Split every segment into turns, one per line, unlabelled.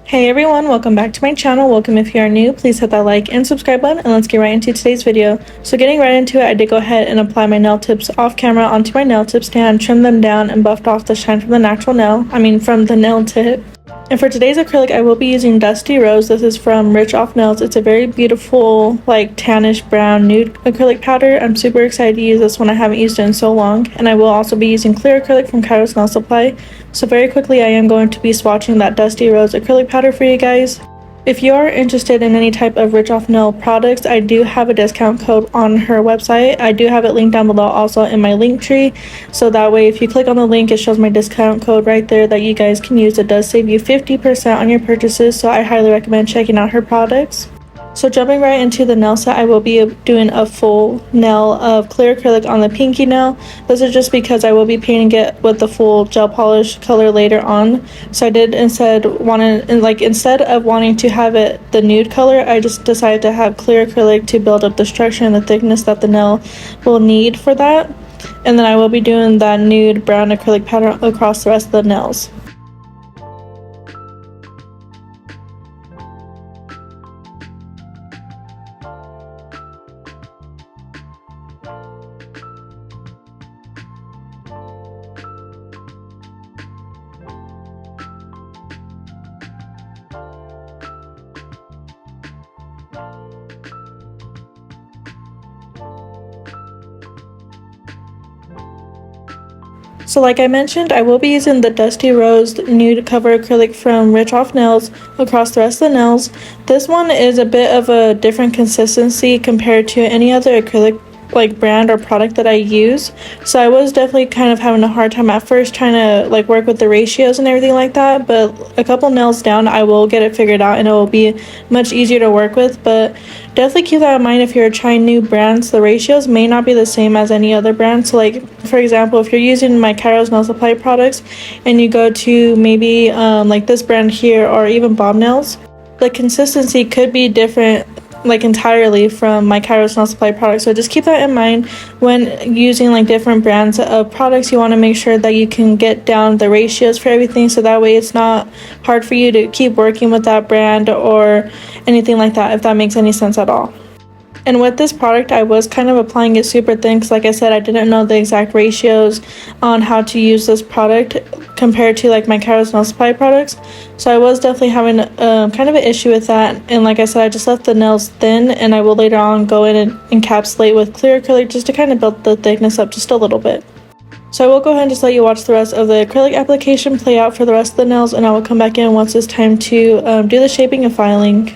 Hey everyone, welcome back to my channel. Welcome if you are new. Please hit that like and subscribe button, and let's get right into today's video. So getting right into it, I did go ahead and apply my nail tips off camera onto my nail tip stand, trimmed them down, and buffed off the shine from the natural nail. From the nail tip. And for today's acrylic, I will be using Dusty Rose. This is from Rich Off Nails. It's a very beautiful, like tannish brown nude acrylic powder. I'm super excited to use this one. I haven't used it in so long. And I will also be using clear acrylic from KAIROSE Nail Supply. So very quickly, I am going to be swatching that Dusty Rose acrylic powder for you guys. If you are interested in any type of Rich Off Nail products, I do have a discount code on her website. I do have it linked down below also in my Linktree. So that way, if you click on the link, it shows my discount code right there that you guys can use. It does save you 50% on your purchases, so I highly recommend checking out her products. So jumping right into the nail set, I will be doing a full nail of clear acrylic on the pinky nail. This is just because I will be painting it with the full gel polish color later on. So I did instead of wanting to have it the nude color, I just decided to have clear acrylic to build up the structure and the thickness that the nail will need for that. And then I will be doing that nude brown acrylic pattern across the rest of the nails. So like I mentioned, I will be using the Dusty Rose Nude Cover Acrylic from Rich Off Nails across the rest of the nails. This one is a bit of a different consistency compared to any other acrylic brand or product that I use. So I was definitely kind of having a hard time at first trying to work with the ratios and everything like that, but a couple nails down I will get it figured out and it will be much easier to work with. But definitely keep that in mind if you're trying new brands. The ratios may not be the same as any other brand. So for example, if you're using my KAIROSE Nail Supply products and you go to maybe this brand here or even BombNailz, the consistency could be different entirely from my KAIROSE Nail Supply products. So just keep that in mind when using different brands of products. You want to make sure that you can get down the ratios for everything, so that way it's not hard for you to keep working with that brand or anything like that, if that makes any sense at all. And with this product, I was kind of applying it super thin because, like I said, I didn't know the exact ratios on how to use this product compared to my KAIROSE Nail Supply products. So I was definitely having kind of an issue with that. And like I said, I just left the nails thin, and I will later on go in and encapsulate with clear acrylic just to kind of build the thickness up just a little bit. So I will go ahead and just let you watch the rest of the acrylic application play out for the rest of the nails, and I will come back in once it's time to do the shaping and filing.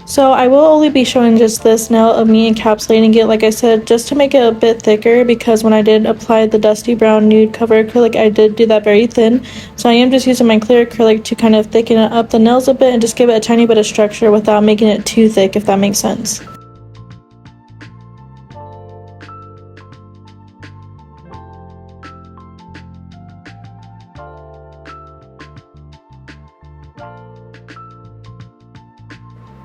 So I will only be showing just this nail of me encapsulating it, like I said, just to make it a bit thicker, because when I did apply the dusty brown nude cover acrylic, I did do that very thin. So I am just using my clear acrylic to kind of thicken up the nails a bit and just give it a tiny bit of structure without making it too thick, if that makes sense.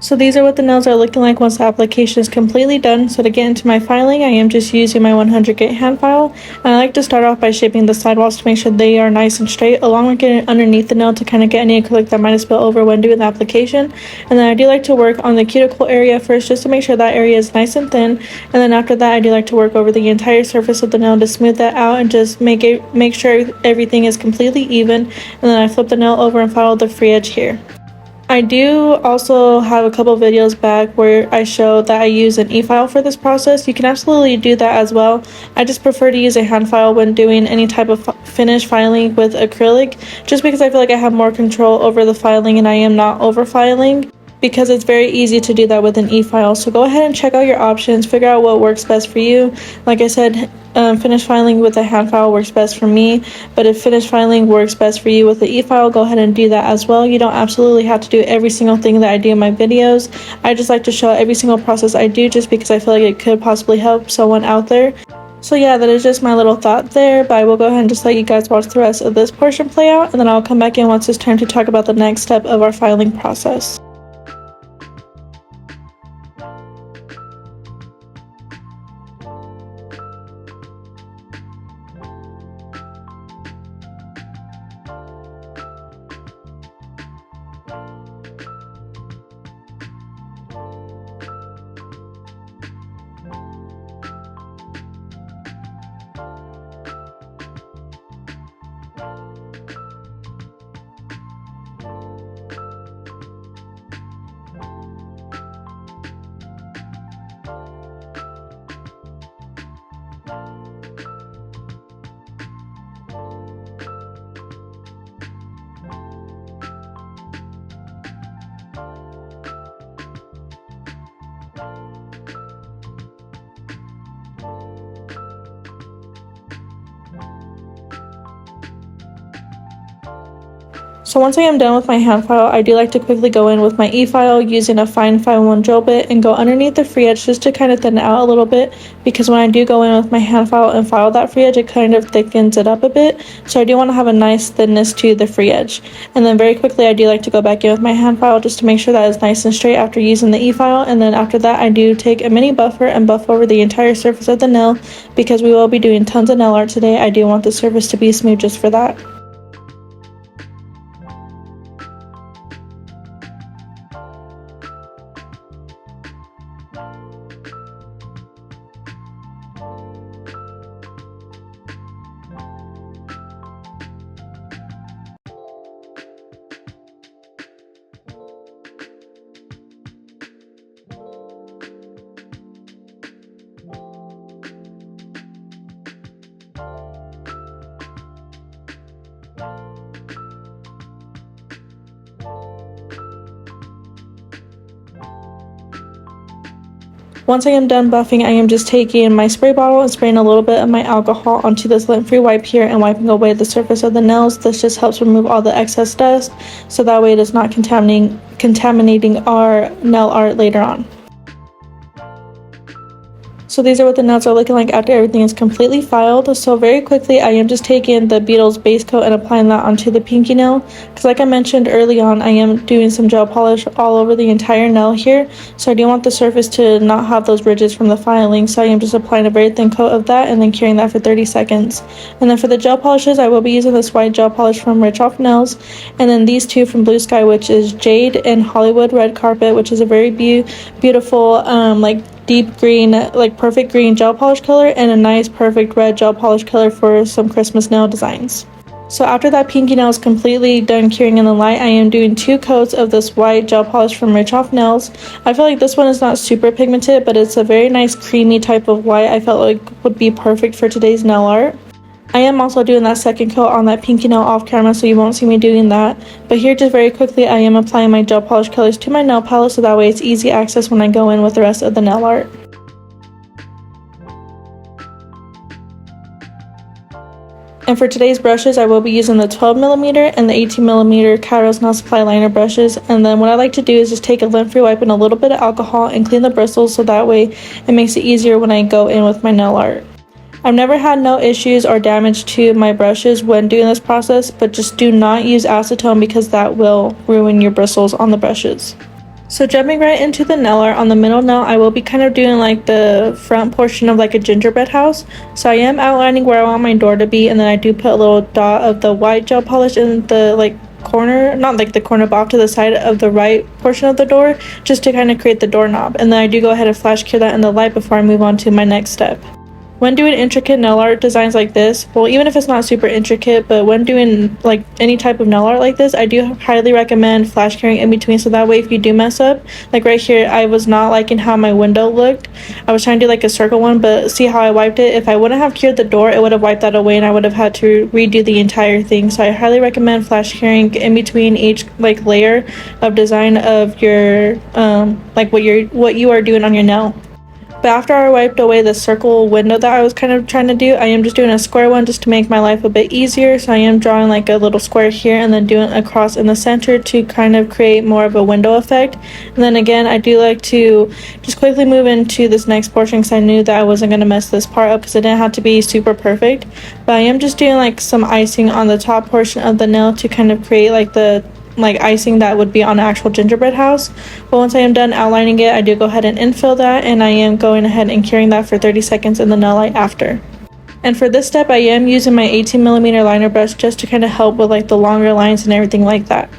So these are what the nails are looking like once the application is completely done. So to get into my filing, I am just using my 100 grit hand file. And I like to start off by shaping the sidewalls to make sure they are nice and straight, along with getting underneath the nail to kind of get any acrylic that might have spilled over when doing the application. And then I do like to work on the cuticle area first, just to make sure that area is nice and thin. And then after that, I do like to work over the entire surface of the nail to smooth that out and just make sure everything is completely even. And then I flip the nail over and file the free edge here. I do also have a couple videos back where I show that I use an e-file for this process. You can absolutely do that as well. I just prefer to use a hand file when doing any type of finish filing with acrylic, just because I feel like I have more control over the filing and I am not over filing, because it's very easy to do that with an e-file. So go ahead and check out your options, figure out what works best for you. Like I said, finish filing with a hand file works best for me, but if finish filing works best for you with the e-file, go ahead and do that as well. You don't absolutely have to do every single thing that I do in my videos. I just like to show every single process I do, just because I feel like it could possibly help someone out there. So yeah, that is just my little thought there, but I will go ahead and just let you guys watch the rest of this portion play out, and then I'll come back in once it's time to talk about the next step of our filing process. So once I am done with my hand file, I do like to quickly go in with my e-file using a fine 5-1 drill bit and go underneath the free edge just to kind of thin it out a little bit, because when I do go in with my hand file and file that free edge, it kind of thickens it up a bit. So I do want to have a nice thinness to the free edge. And then very quickly, I do like to go back in with my hand file just to make sure that it's nice and straight after using the e-file. And then after that, I do take a mini buffer and buff over the entire surface of the nail, because we will be doing tons of nail art today. I do want the surface to be smooth just for that. Once I am done buffing, I am just taking my spray bottle and spraying a little bit of my alcohol onto this lint-free wipe here and wiping away the surface of the nails. This just helps remove all the excess dust, so that way it is not contaminating our nail art later on. So these are what the nails are looking like after everything is completely filed. So very quickly, I am just taking the BombNailz base coat and applying that onto the pinky nail, because like I mentioned early on, I am doing some gel polish all over the entire nail here. So I do want the surface to not have those ridges from the filing, so I am just applying a very thin coat of that and then curing that for 30 seconds. And then for the gel polishes, I will be using this white gel polish from Rich Off Nails, and then these two from Blue Sky, which is Jade and Hollywood Red Carpet, which is a very beautiful like deep green, like perfect green gel polish color, and a nice perfect red gel polish color for some Christmas nail designs. So after that pinky nail is completely done curing in the light, I am doing 2 coats of this white gel polish from Rich Off Nails. I feel like this one is not super pigmented, but it's a very nice creamy type of white I felt like would be perfect for today's nail art. I am also doing that second coat on that pinky nail off camera, so you won't see me doing that. But here, just very quickly, I am applying my gel polish colors to my nail palette, so that way it's easy access when I go in with the rest of the nail art. And for today's brushes, I will be using the 12mm and the 18mm KAIROSE Nail Supply Liner brushes. And then what I like to do is just take a lint-free wipe and a little bit of alcohol and clean the bristles, so that way it makes it easier when I go in with my nail art. I've never had no issues or damage to my brushes when doing this process, but just do not use acetone because that will ruin your bristles on the brushes. So jumping right into the nail art, on the middle nail, I will be kind of doing like the front portion of like a gingerbread house. So I am outlining where I want my door to be, and then I do put a little dot of the white gel polish in the like corner, not like the corner, but off to the side of the right portion of the door, just to kind of create the doorknob. And then I do go ahead and flash cure that in the light before I move on to my next step. When doing intricate nail art designs like this, well, even if it's not super intricate, but when doing like any type of nail art like this, I do highly recommend flash curing in between, so that way if you do mess up, like right here, I was not liking how my window looked. I was trying to do like a circle one, but see how I wiped it? If I wouldn't have cured the door, it would have wiped that away and I would have had to redo the entire thing. So I highly recommend flash curing in between each like layer of design of your like what you are doing on your nail. But after I wiped away the circle window that I was kind of trying to do, I am just doing a square one just to make my life a bit easier. So I am drawing like a little square here and then doing a cross in the center to kind of create more of a window effect. And then again, I do like to just quickly move into this next portion because I knew that I wasn't going to mess this part up because it didn't have to be super perfect. But I am just doing like some icing on the top portion of the nail to kind of create like the icing that would be on an actual gingerbread house. But once I am done outlining it, I do go ahead and infill that, and I am going ahead and curing that for 30 seconds in the nail light after. And for this step, I am using my 18mm liner brush just to kind of help with like the longer lines and everything like that.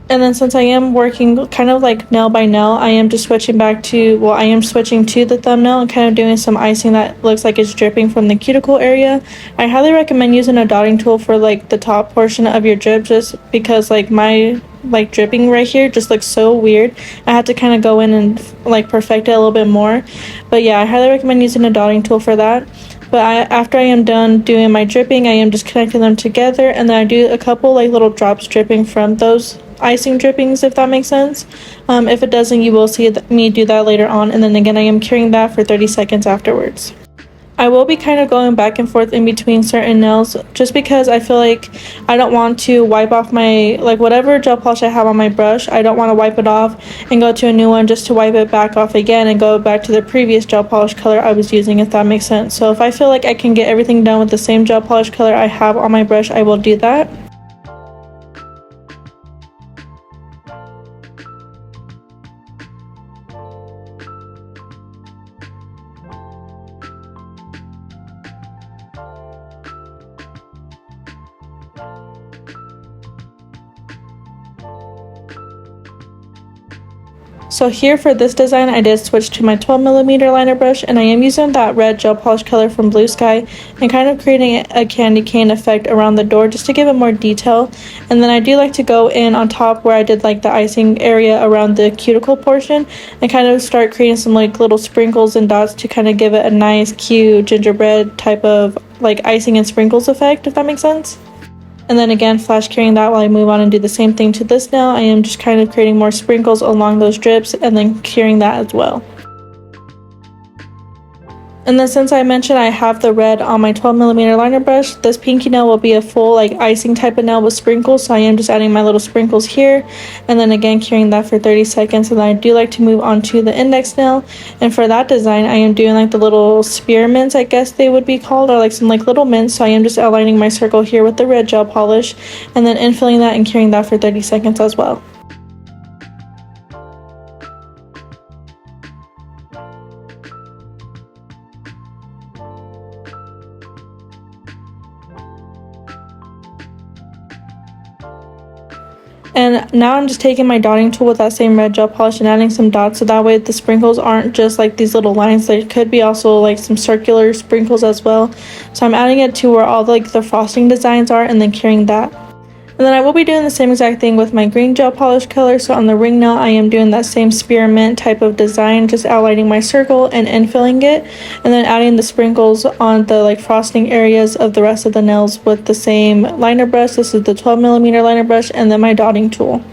And then since I am working kind of like nail by nail, I am just switching back to, well, I am switching to the thumbnail and kind of doing some icing that looks like it's dripping from the cuticle area. I highly recommend using a dotting tool for like the top portion of your drip, just because like my like dripping right here just looks so weird. I had to kind of go in and like perfect it a little bit more. But yeah, I highly recommend using a dotting tool for that. But after I am done doing my dripping, I am just connecting them together, and then I do a couple like little drops dripping from those icing drippings, if that makes sense. If it doesn't, you will see me do that later on, and then again I am curing that for 30 seconds afterwards. I will be kind of going back and forth in between certain nails just because I feel like I don't want to wipe off my, like whatever gel polish I have on my brush, I don't want to wipe it off and go to a new one just to wipe it back off again and go back to the previous gel polish color I was using, if that makes sense. So if I feel like I can get everything done with the same gel polish color I have on my brush, I will do that. So here for this design, I did switch to my 12mm liner brush, and I am using that red gel polish color from Blue Sky and kind of creating a candy cane effect around the door just to give it more detail. And then I do like to go in on top where I did like the icing area around the cuticle portion and kind of start creating some like little sprinkles and dots to kind of give it a nice cute gingerbread type of like icing and sprinkles effect, if that makes sense. And then again, flash curing that while I move on and do the same thing to this nail. I am just kind of creating more sprinkles along those drips and then curing that as well. And then since I mentioned I have the red on my 12mm liner brush, this pinky nail will be a full like icing type of nail with sprinkles, so I am just adding my little sprinkles here and then again curing that for 30 seconds. And then I do like to move on to the index nail, and for that design I am doing like the little spearmints, I guess they would be called, or like some like little mints. So I am just outlining my circle here with the red gel polish and then infilling that and curing that for 30 seconds as well. And now I'm just taking my dotting tool with that same red gel polish and adding some dots, so that way the sprinkles aren't just like these little lines. There could be also like some circular sprinkles as well. So I'm adding it to where all like the frosting designs are and then carrying that. And then I will be doing the same exact thing with my green gel polish color. So on the ring nail, I am doing that same spearmint type of design, just outlining my circle and infilling it, and then adding the sprinkles on the like frosting areas of the rest of the nails with the same liner brush. This is the 12mm liner brush, and then my dotting tool.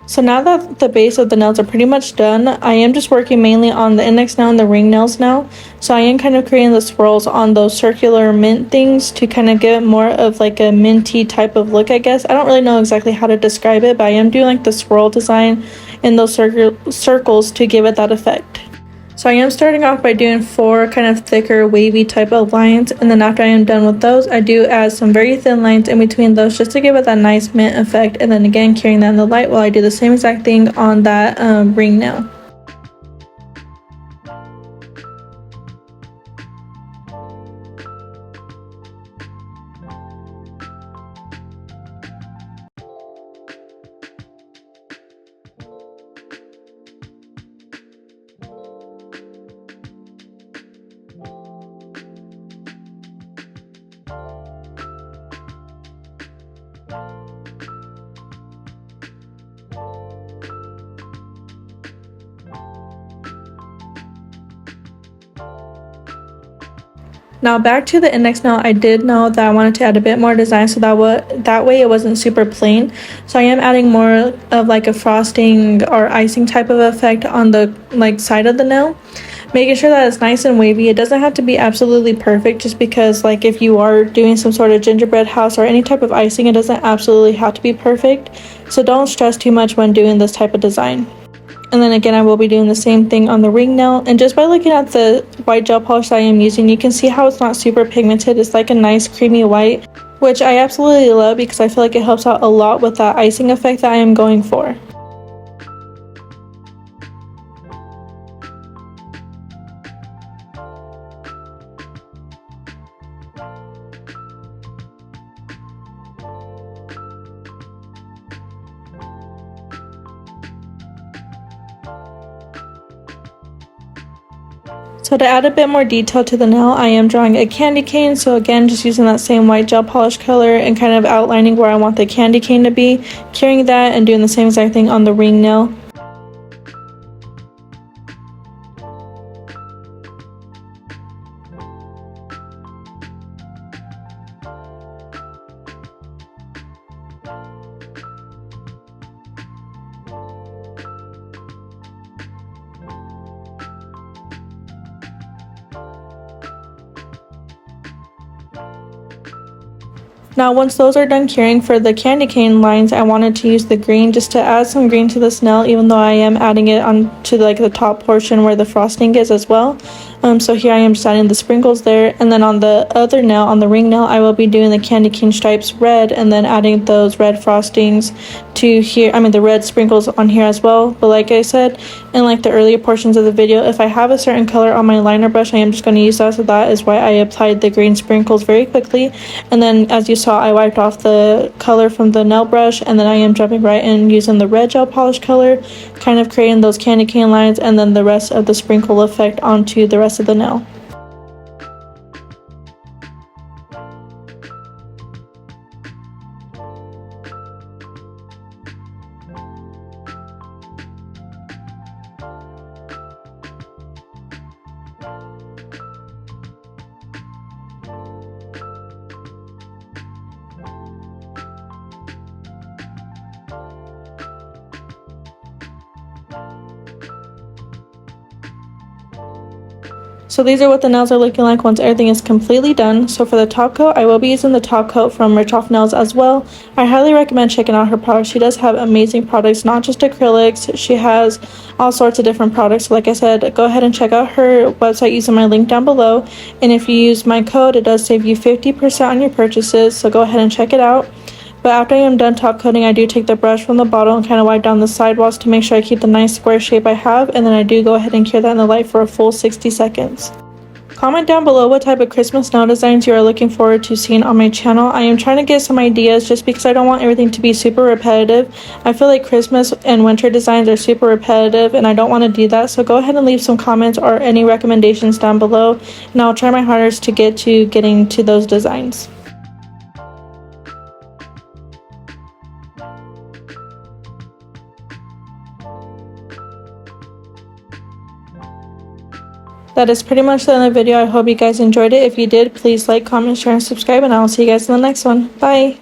So now that the base of the nails are pretty much done, I am just working mainly on the index nail and the ring nails now. So I am kind of creating the swirls on those circular mint things to kind of give it more of like a minty type of look, I guess. I don't really know exactly how to describe it, but I am doing like the swirl design in those circles to give it that effect. So I am starting off by doing 4 kind of thicker wavy type of lines, and then after I am done with those, I do add some very thin lines in between those just to give it that nice mint effect, and then again carrying that in the light while I do the same exact thing on that ring nail. Now back to the index nail, I did know that I wanted to add a bit more design so that way it wasn't super plain. So I am adding more of like a frosting or icing type of effect on the like side of the nail, making sure that it's nice and wavy. It doesn't have to be absolutely perfect, just because like if you are doing some sort of gingerbread house or any type of icing, it doesn't absolutely have to be perfect. So don't stress too much when doing this type of design. And then again, I will be doing the same thing on the ring nail. And just by looking at the white gel polish that I am using, you can see how it's not super pigmented. It's like a nice creamy white, which I absolutely love because I feel like it helps out a lot with that icing effect that I am going for. So to add a bit more detail to the nail, I am drawing a candy cane. So again, just using that same white gel polish color and kind of outlining where I want the candy cane to be, carrying that and doing the same exact thing on the ring nail. Now once those are done curing for the candy cane lines, I wanted to use the green just to add some green to this nail, even though I am adding it onto like the top portion where the frosting is as well. So here I am just adding the sprinkles there, and then on the other nail, on the ring nail, I will be doing the candy cane stripes red and then adding those red frostings to here, the red sprinkles on here as well. But like I said in like the earlier portions of the video, if I have a certain color on my liner brush, I am just going to use that, so that is why I applied the green sprinkles very quickly. And then as you saw, I wiped off the color from the nail brush, and then I am jumping right in using the red gel polish color, kind of creating those candy cane lines, and then the rest of the sprinkle effect onto the rest of the nail. So these are what the nails are looking like once everything is completely done. So for the top coat, I will be using the top coat from Rich Off Nails as well. I highly recommend checking out her products. She does have amazing products, not just acrylics. She has all sorts of different products. So like I said, go ahead and check out her website using my link down below. And if you use my code, it does save you 50% on your purchases. So go ahead and check it out. But after I am done top coating, I do take the brush from the bottle and kind of wipe down the sidewalls to make sure I keep the nice square shape I have, and then I do go ahead and cure that in the light for a full 60 seconds. Comment down below what type of Christmas nail designs you are looking forward to seeing on my channel. I am trying to get some ideas just because I don't want everything to be super repetitive. I feel like Christmas and winter designs are super repetitive and I don't want to do that. So go ahead and leave some comments or any recommendations down below, and I'll try my hardest to get to getting to those designs. That is pretty much the end of the video. I hope you guys enjoyed it. If you did, please like, comment, share, and subscribe, and I will see you guys in the next one. Bye!